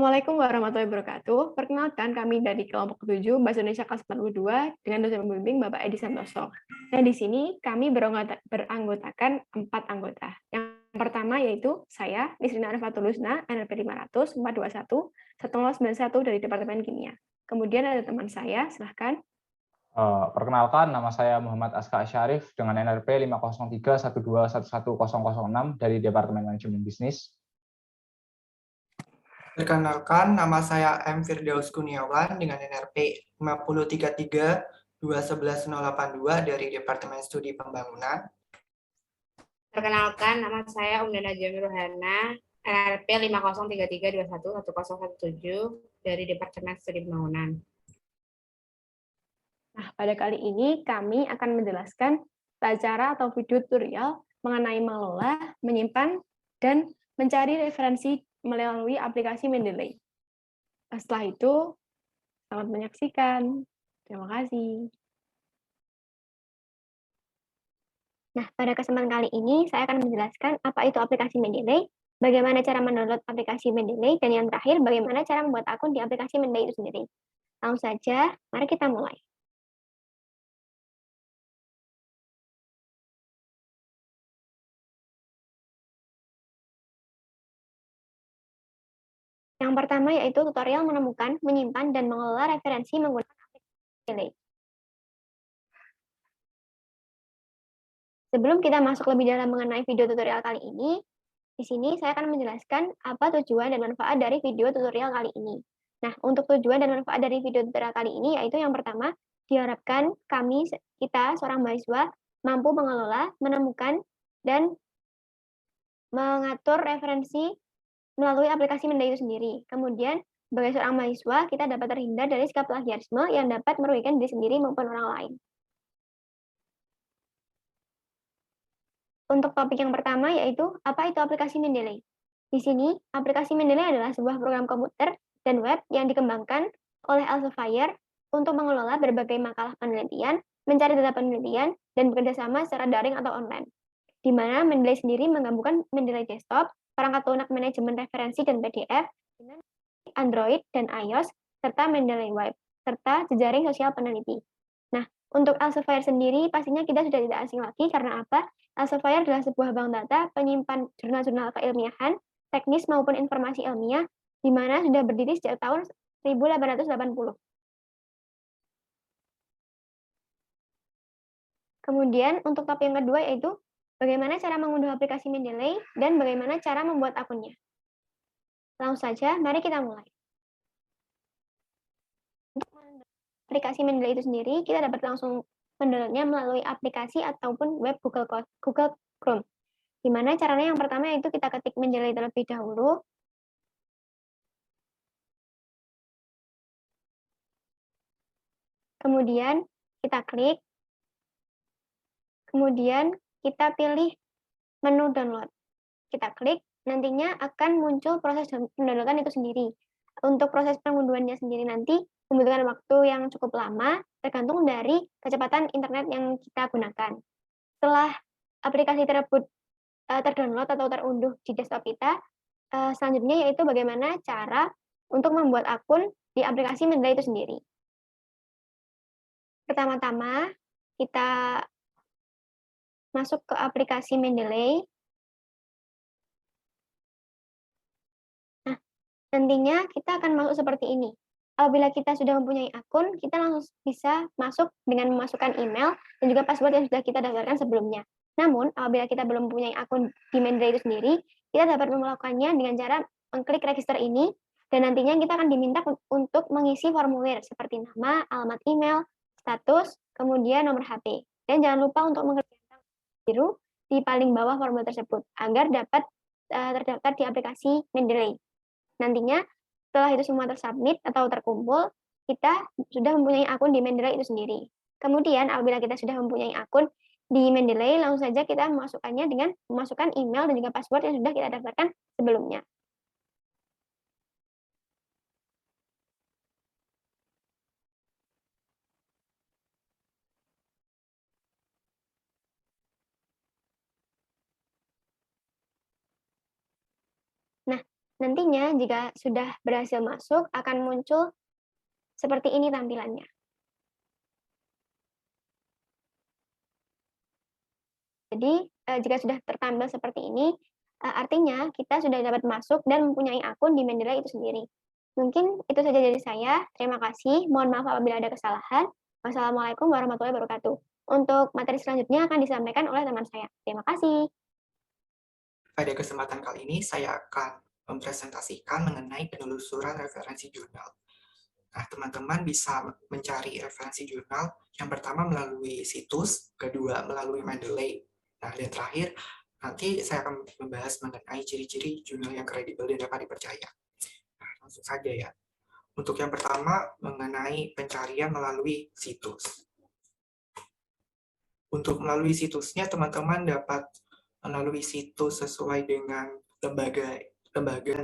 Assalamualaikum warahmatullahi wabarakatuh. Perkenalkan, kami dari kelompok 7 Bahasa Indonesia kelas 42 dengan dosen pembimbing Bapak Edi Santoso. Nah, di sini kami beranggotakan 4 anggota. Yang pertama yaitu saya, Nisrina Arifatul Husna, NLP 500, 421, 1091 dari Departemen Kimia. Kemudian ada teman saya, silahkan. Perkenalkan, nama saya Muhammad Aska Syarif dengan NRP 50312111006 dari Departemen Manajemen Bisnis. Perkenalkan, nama saya M. Firdaus Kurniawan dengan NRP 50332111082 dari Departemen Studi Pembangunan. Perkenalkan, nama saya Umdana Jamil Ruhana, NRP 50332111017 dari Departemen Studi Pembangunan. Nah, pada kali ini kami akan menjelaskan cara atau video tutorial mengenai mengelola, menyimpan, dan mencari referensi melalui aplikasi Mendeley. Setelah itu, selamat menyaksikan. Terima kasih. Nah, pada kesempatan kali ini saya akan menjelaskan apa itu aplikasi Mendeley, bagaimana cara mendownload aplikasi Mendeley, dan yang terakhir, bagaimana cara membuat akun di aplikasi Mendeley itu sendiri. Langsung saja, mari kita mulai. Yang pertama yaitu tutorial menemukan, menyimpan, dan mengelola referensi menggunakan aplikasi Mendeley. Sebelum kita masuk lebih dalam mengenai video tutorial kali ini, di sini saya akan menjelaskan apa tujuan dan manfaat dari video tutorial kali ini. Nah, untuk tujuan dan manfaat dari video tutorial kali ini yaitu yang pertama, diharapkan kita seorang mahasiswa mampu mengelola, menemukan, dan mengatur referensi melalui aplikasi Mendeley itu sendiri. Kemudian, sebagai seorang mahasiswa, kita dapat terhindar dari sikap plagiarisme yang dapat merugikan diri sendiri maupun orang lain. Untuk topik yang pertama yaitu, apa itu aplikasi Mendeley? Di sini, aplikasi Mendeley adalah sebuah program komputer dan web yang dikembangkan oleh Elsevier untuk mengelola berbagai makalah penelitian, mencari data penelitian, dan bekerjasama secara daring atau online. Di mana Mendeley sendiri menggabungkan Mendeley Desktop, perangkat lunak manajemen referensi dan PDF, dengan Android dan iOS, serta Mendeley Web, serta jejaring sosial peneliti. Nah, untuk Elsevier sendiri, pastinya kita sudah tidak asing lagi karena apa? Elsevier adalah sebuah bank data penyimpan jurnal-jurnal keilmiahan, teknis maupun informasi ilmiah, di mana sudah berdiri sejak tahun 1880. Kemudian, untuk topik yang kedua yaitu, bagaimana cara mengunduh aplikasi Mendeley dan bagaimana cara membuat akunnya. Langsung saja, mari kita mulai. Untuk aplikasi Mendeley itu sendiri, kita dapat langsung mendownloadnya melalui aplikasi ataupun web Google Chrome. Di mana caranya yang pertama yaitu kita ketik Mendeley terlebih dahulu. Kemudian kita klik. Kemudian kita pilih menu download. Kita klik, nantinya akan muncul proses pendownloadan itu sendiri. Untuk proses pengunduhannya sendiri nanti membutuhkan waktu yang cukup lama, tergantung dari kecepatan internet yang kita gunakan. Setelah aplikasi tersebut terdownload atau terunduh di desktop kita, selanjutnya yaitu bagaimana cara untuk membuat akun di aplikasi Mendeley itu sendiri. Pertama-tama, kita masuk ke aplikasi Mendeley. Nah, nantinya kita akan masuk seperti ini. Apabila kita sudah mempunyai akun, kita langsung bisa masuk dengan memasukkan email dan juga password yang sudah kita daftarkan sebelumnya. Namun, apabila kita belum mempunyai akun di Mendeley itu sendiri, kita dapat melakukannya dengan cara mengklik register ini, dan nantinya kita akan diminta untuk mengisi formulir seperti nama, alamat email, status, kemudian nomor HP. Dan jangan lupa untuk mengerjakan biru di paling bawah formulir tersebut, agar dapat terdaftar di aplikasi Mendeley. Nantinya, setelah itu semua tersubmit atau terkumpul, kita sudah mempunyai akun di Mendeley itu sendiri. Kemudian, apabila kita sudah mempunyai akun di Mendeley, langsung saja kita memasukkannya dengan memasukkan email dan juga password yang sudah kita daftarkan sebelumnya. Nah, Nantinya jika sudah berhasil masuk akan muncul seperti ini tampilannya. Jadi jika sudah tertampil seperti ini, artinya kita sudah dapat masuk dan mempunyai akun di Mendeley itu sendiri. Mungkin itu saja dari saya. Terima kasih. Mohon maaf apabila ada kesalahan. Wassalamualaikum warahmatullahi wabarakatuh. Untuk materi selanjutnya akan disampaikan oleh teman saya. Terima kasih. Pada kesempatan kali ini, saya akan mempresentasikan mengenai penelusuran referensi jurnal. Nah, teman-teman bisa mencari referensi jurnal yang pertama melalui situs, kedua melalui Mendeley. Nah, dan terakhir, nanti saya akan membahas mengenai ciri-ciri jurnal yang kredibel dan dapat dipercaya. Nah, langsung saja ya. Untuk yang pertama, mengenai pencarian melalui situs. Untuk melalui situsnya, teman-teman dapat melalui situs sesuai dengan lembaga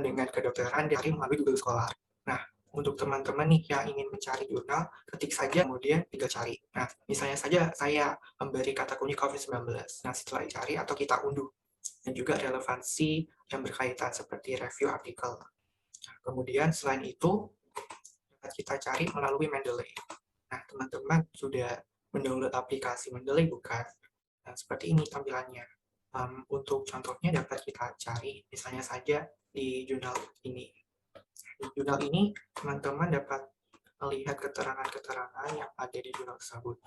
dengan kedokteran dari melalui Google Scholar. Nah, untuk teman-teman nih yang ingin mencari jurnal, ketik saja kemudian tinggal cari. Nah, misalnya saja saya memberi kata kunci COVID-19. Nah, setelah dicari atau kita unduh. Dan juga relevansi yang berkaitan seperti review artikel. Nah, kemudian selain itu, dapat kita cari melalui Mendeley. Nah, teman-teman sudah mendownload aplikasi Mendeley bukan? Nah, seperti ini tampilannya. Untuk contohnya dapat kita cari misalnya saja di jurnal ini. Di jurnal ini teman-teman dapat melihat keterangan-keterangan yang ada di jurnal tersebut.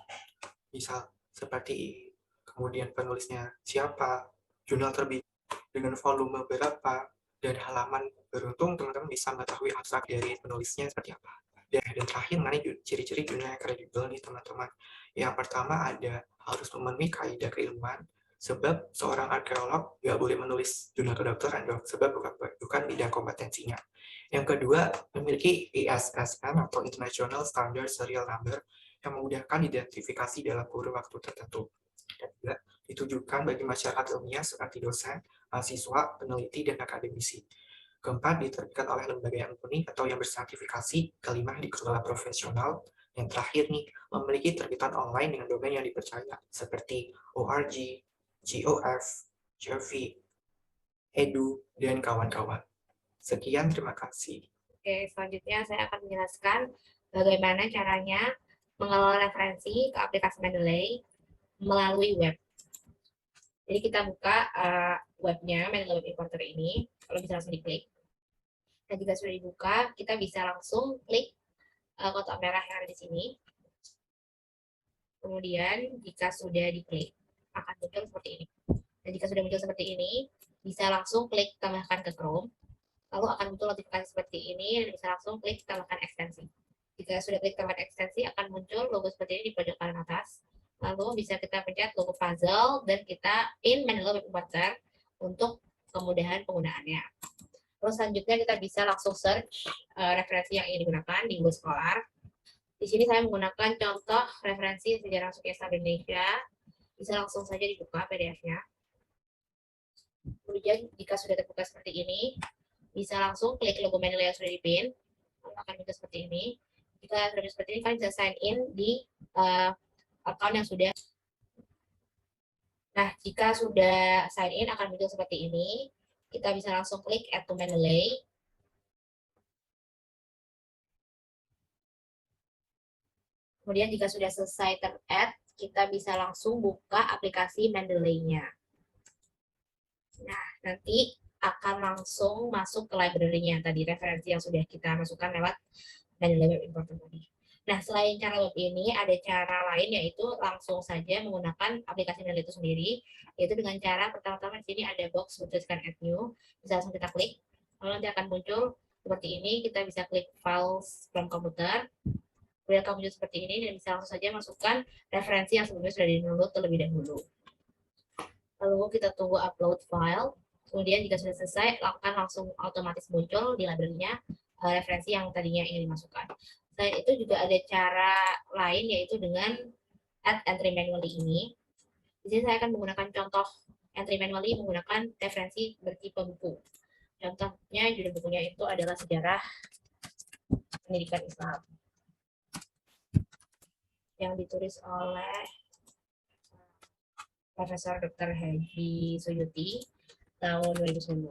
Misal seperti kemudian penulisnya siapa, jurnal terbit dengan volume berapa, dan halaman. Beruntung teman-teman bisa mengetahui abstrak dari penulisnya seperti apa. Dan terakhir mengenai ciri-ciri jurnal yang kredibel nih teman-teman. Yang pertama ada harus memenuhi kaidah keilmuan. Sebab seorang arkeolog nggak boleh menulis jurnal kedokteran dong, sebab bukan bidang kompetensinya. Yang kedua, memiliki ISSN atau International Standard Serial Number yang memudahkan identifikasi dalam kurun waktu tertentu. Dan juga ditujukan bagi masyarakat ilmiah seperti dosen, mahasiswa, peneliti, dan akademisi. Keempat, diterbitkan oleh lembaga yang mumpuni atau yang bersertifikasi. Kelima, dikelola profesional. Yang terakhir nih, memiliki terbitan online dengan domain yang dipercaya, seperti ORG, GOF, JOV, Edu, dan kawan-kawan. Sekian, terima kasih. Oke, selanjutnya saya akan menjelaskan bagaimana caranya mengelola referensi ke aplikasi Mendeley melalui web. Jadi kita buka webnya, Mendeley Web Importer ini, kalau bisa langsung diklik. Dan jika sudah dibuka, kita bisa langsung klik kotak merah yang ada di sini. Kemudian jika sudah diklik, akan muncul seperti ini. Dan jika sudah muncul seperti ini, bisa langsung klik tambahkan ke Chrome. Lalu akan muncul notifikasi seperti ini, dan bisa langsung klik tambahkan ekstensi. Jika sudah klik tambahkan ekstensi, akan muncul logo seperti ini di pojok kanan atas. Lalu bisa kita pencet logo puzzle, dan kita in Mendeley Web Importer untuk kemudahan penggunaannya. Terus selanjutnya kita bisa langsung search referensi yang ingin digunakan di Google Scholar. Di sini saya menggunakan contoh referensi sejarah suku Islam Indonesia. Bisa langsung saja dibuka PDF-nya. Kemudian jika sudah terbuka seperti ini, bisa langsung klik logo Mendeley yang sudah dipin. Lalu akan muncul seperti ini. Jika sudah seperti ini, kalian bisa sign in di account yang sudah. Nah, jika sudah sign in akan muncul seperti ini. Kita bisa langsung klik Add to Mendeley. Kemudian jika sudah selesai ter-add, kita bisa langsung buka aplikasi Mendeley-nya. Nah, nanti akan langsung masuk ke library-nya tadi, referensi yang sudah kita masukkan lewat Mendeley Web Importer tadi. Nah, selain cara web ini, ada cara lain yaitu langsung saja menggunakan aplikasi Mendeley itu sendiri, yaitu dengan cara pertama-tama di sini ada box bertuliskan Add New, bisa langsung kita klik, lalu nanti akan muncul seperti ini, kita bisa klik Files from Computer, kemudian akan muncul seperti ini, dan bisa langsung saja masukkan referensi yang sebelumnya sudah di-download terlebih dahulu. Lalu kita tunggu upload file, kemudian jika sudah selesai, akan langsung otomatis muncul di library-nya referensi yang tadinya ingin dimasukkan. Selain itu juga ada cara lain, yaitu dengan add entry manually ini. Di sini saya akan menggunakan contoh entry manually menggunakan referensi bertipe buku. Contohnya judul bukunya itu adalah Sejarah Pendidikan Islam, yang ditulis oleh Profesor Dr. Haji Suyuti tahun 2019.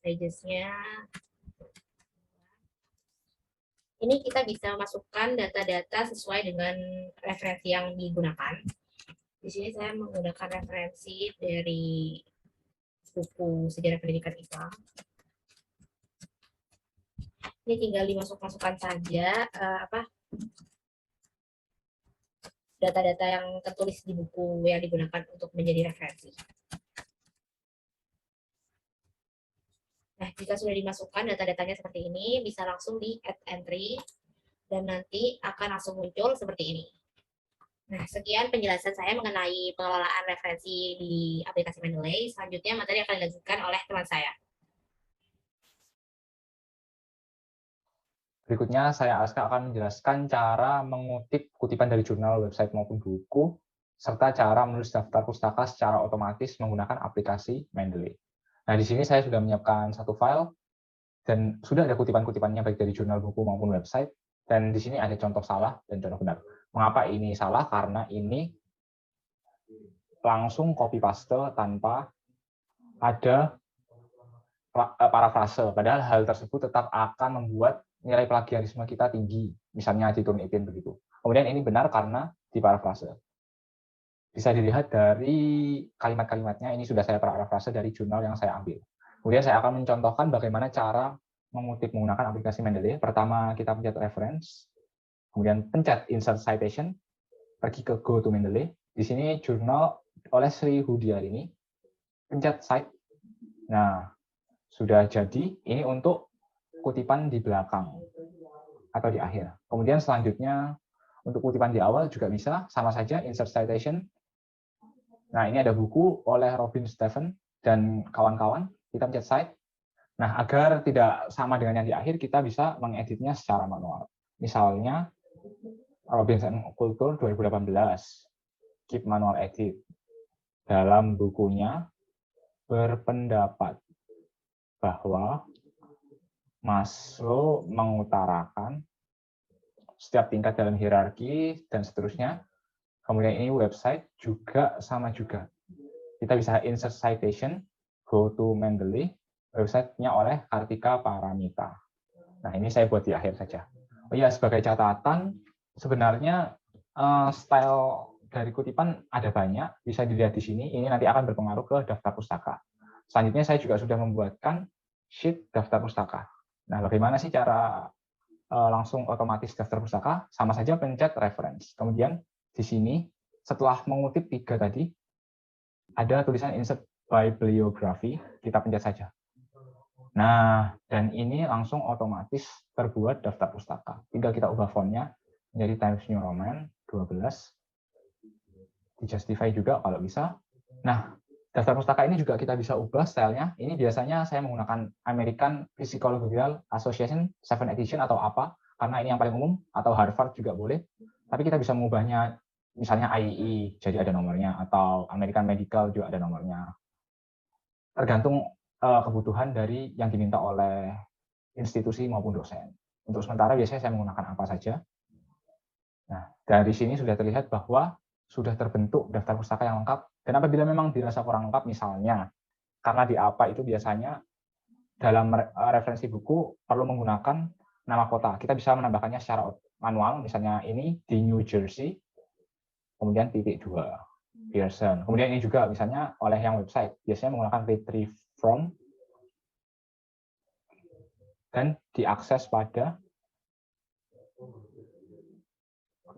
pages-nya. Ini kita bisa masukkan data-data sesuai dengan referensi yang digunakan. Di sini saya menggunakan referensi dari buku Sejarah Pendidikan Islam. Ini tinggal dimasukkan saja data-data yang tertulis di buku yang digunakan untuk menjadi referensi. Nah, jika sudah dimasukkan data-datanya seperti ini, bisa langsung di add entry, dan nanti akan langsung muncul seperti ini. Nah, sekian penjelasan saya mengenai pengelolaan referensi di aplikasi Mendeley. Selanjutnya materi akan dilanjutkan oleh teman saya. Berikutnya, saya Aska akan menjelaskan cara mengutip kutipan dari jurnal, website, maupun buku, serta cara menulis daftar pustaka secara otomatis menggunakan aplikasi Mendeley. Nah, di sini saya sudah menyiapkan satu file, dan sudah ada kutipan-kutipannya baik dari jurnal, buku, maupun website, dan di sini ada contoh salah dan contoh benar. Mengapa ini salah? Karena ini langsung copy-paste tanpa ada parafrase, padahal hal tersebut tetap akan membuat nilai plagiarisme kita tinggi, misalnya di Turnitin begitu. Kemudian ini benar karena di parafrase. Bisa dilihat dari kalimat-kalimatnya, ini sudah saya parafrase dari jurnal yang saya ambil. Kemudian saya akan mencontohkan bagaimana cara mengutip menggunakan aplikasi Mendeley. Pertama, kita pencet reference, kemudian pencet insert citation, pergi ke go to Mendeley. Di sini jurnal oleh Sri Hudiarini, pencet cite. Nah, sudah jadi, ini untuk kutipan di belakang atau di akhir. Kemudian selanjutnya, untuk kutipan di awal juga bisa, sama saja, insert citation. Nah, ini ada buku oleh Robin Stephen dan kawan-kawan, kita pencet cite. Nah, agar tidak sama dengan yang di akhir, kita bisa mengeditnya secara manual. Misalnya, Robinson Culture 2018, keep manual edit. Dalam bukunya, berpendapat bahwa Maslow mengutarakan setiap tingkat dalam hierarki dan seterusnya. Kemudian ini website juga sama juga. Kita bisa insert citation, go to Mendeley, websitenya oleh Kartika Paramita. Nah, ini saya buat di akhir saja. Oh iya, sebagai catatan, sebenarnya style dari kutipan ada banyak, bisa dilihat di sini. Ini nanti akan berpengaruh ke daftar pustaka. Selanjutnya saya juga sudah membuatkan sheet daftar pustaka. Nah, bagaimana sih cara langsung otomatis daftar pustaka? Sama saja pencet reference. Kemudian di sini setelah mengutip 3 tadi, ada tulisan insert bibliography, kita pencet saja. Nah, dan ini langsung otomatis terbuat daftar pustaka. Tinggal kita ubah fontnya menjadi Times New Roman 12. Di justify juga kalau bisa. Nah, daftar pustaka ini juga kita bisa ubah stylenya. Ini biasanya saya menggunakan American Psychological Association 7 Edition atau apa, karena ini yang paling umum, atau Harvard juga boleh. Tapi kita bisa mengubahnya, misalnya IEE, jadi ada nomornya, atau American Medical juga ada nomornya. Tergantung kebutuhan dari yang diminta oleh institusi maupun dosen. Untuk sementara biasanya saya menggunakan apa saja. Nah, dari sini sudah terlihat bahwa sudah terbentuk daftar pustaka yang lengkap. Dan apabila memang dirasa kurang lengkap, misalnya karena di apa itu biasanya dalam referensi buku perlu menggunakan nama kota. Kita bisa menambahkannya secara manual, misalnya ini di New Jersey, kemudian titik 2, Pearson. Kemudian ini juga misalnya oleh yang website, biasanya menggunakan retrieve from, dan diakses pada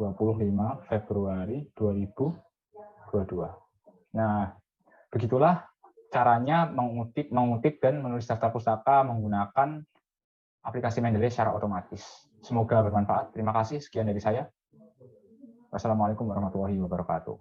25 Februari 2022. Nah, begitulah caranya mengutip dan menulis daftar pustaka menggunakan aplikasi Mendeley secara otomatis. Semoga bermanfaat. Terima kasih. Sekian dari saya. Wassalamualaikum warahmatullahi wabarakatuh.